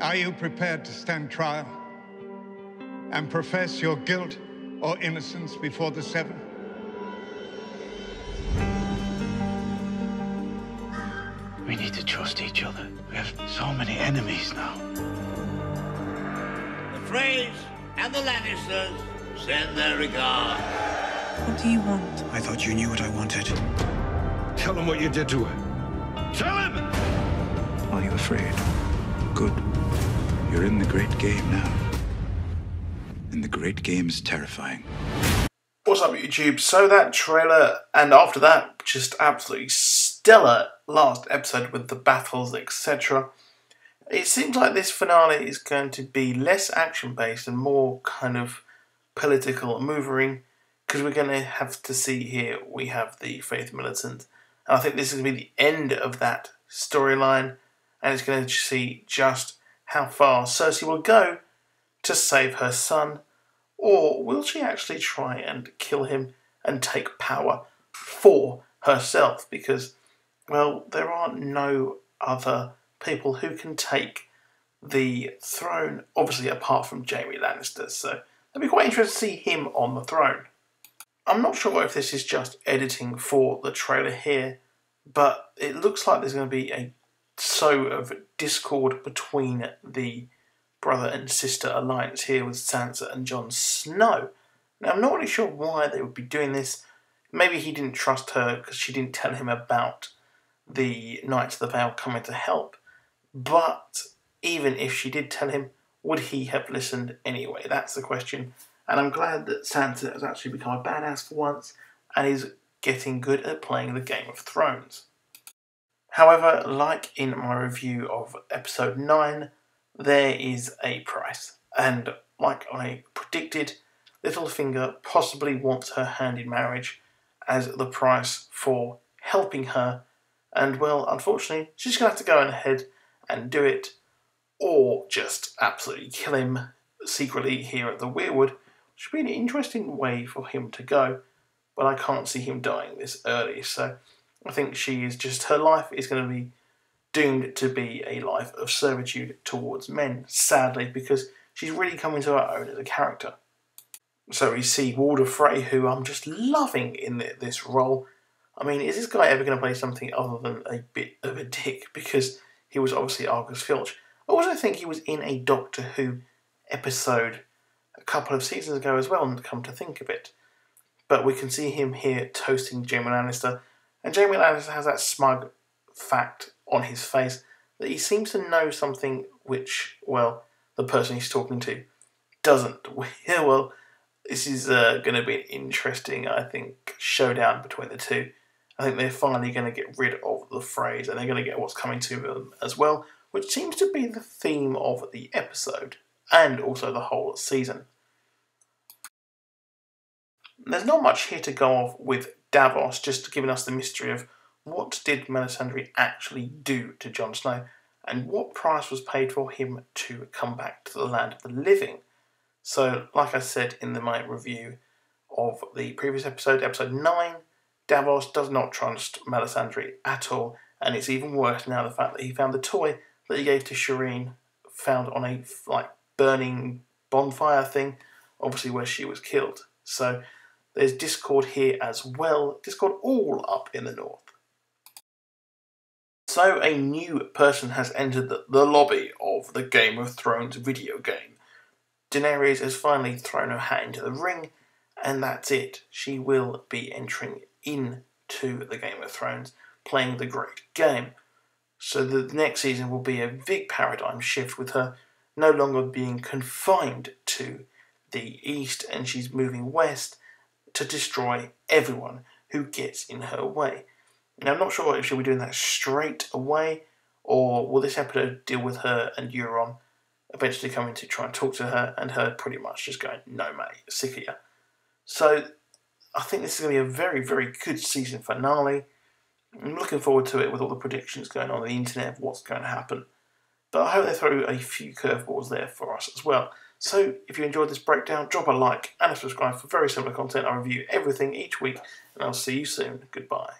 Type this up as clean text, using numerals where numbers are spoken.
Are you prepared to stand trial and profess your guilt or innocence before the Seven? We need to trust each other. We have so many enemies now. The Freys and the Lannisters send their regards. What do you want? I thought you knew what I wanted. Tell him what you did to her. Tell him! Are you afraid? Good. You're in the great game now. And the great game is terrifying. What's up, YouTube? So that trailer, and after that, just absolutely stellar last episode with the battles, etc. It seems like this finale is going to be less action-based and more kind of political and movering, because we're going to have to see here, we have the Faith Militant. And I think this is going to be the end of that storyline, and it's going to see just how far Cersei will go to save her son, or will she actually try and kill him and take power for herself? Because, well, there are no other people who can take the throne, obviously apart from Jaime Lannister, so it'll be quite interesting to see him on the throne. I'm not sure if this is just editing for the trailer here, but it looks like there's going to be a sow of discord between the brother and sister alliance here with Sansa and Jon Snow. Now, I'm not really sure why they would be doing this. Maybe he didn't trust her because she didn't tell him about the Knights of the Vale coming to help. But even if she did tell him, would he have listened anyway? That's the question. And I'm glad that Sansa has actually become a badass for once and is getting good at playing the Game of Thrones. However, like in my review of episode 9, there is a price. And like I predicted, Littlefinger possibly wants her hand in marriage as the price for helping her. And well, unfortunately, she's going to have to go ahead and do it, or just absolutely kill him secretly here at the Weirwood, which would be an interesting way for him to go. But I can't see him dying this early, so I think she is just, her life is going to be doomed to be a life of servitude towards men, sadly, because she's really coming to her own as a character. So we see Walder Frey, who I'm just loving in this role. I mean, is this guy ever going to play something other than a bit of a dick? Because he was obviously Argus Filch. I also think he was in a Doctor Who episode a couple of seasons ago as well, and come to think of it. But we can see him here toasting Jaime Lannister, and Jaime Lannister has that smug fact on his face that he seems to know something which, well, the person he's talking to doesn't. Yeah, well, this is going to be an interesting, I think, showdown between the two. I think they're finally going to get rid of the Freys, and they're going to get what's coming to them as well, which seems to be the theme of the episode, and also the whole season. There's not much here to go off with Davos, just giving us the mystery of what did Melisandre actually do to Jon Snow, and what price was paid for him to come back to the land of the living. So, like I said in my review of the previous episode, episode 9, Davos does not trust Melisandre at all, and it's even worse now the fact that he found the toy that he gave to Shireen, found on a burning bonfire thing, obviously where she was killed. So there's discord here as well, discord all up in the north. So a new person has entered the lobby of the Game of Thrones video game. Daenerys has finally thrown her hat into the ring, and that's it. She will be entering into the Game of Thrones, playing the great game. So the next season will be a big paradigm shift with her no longer being confined to the east, and she's moving west to destroy everyone who gets in her way. Now, I'm not sure if she'll be doing that straight away, or will this episode deal with her and Euron eventually coming to try and talk to her, and her pretty much just going, no mate, sick of you. So I think this is going to be a very, very good season finale. I'm looking forward to it with all the predictions going on the internet of what's going to happen. But I hope they throw a few curveballs there for us as well. So if you enjoyed this breakdown, drop a like and a subscribe for very similar content. I review everything each week, and I'll see you soon. Goodbye.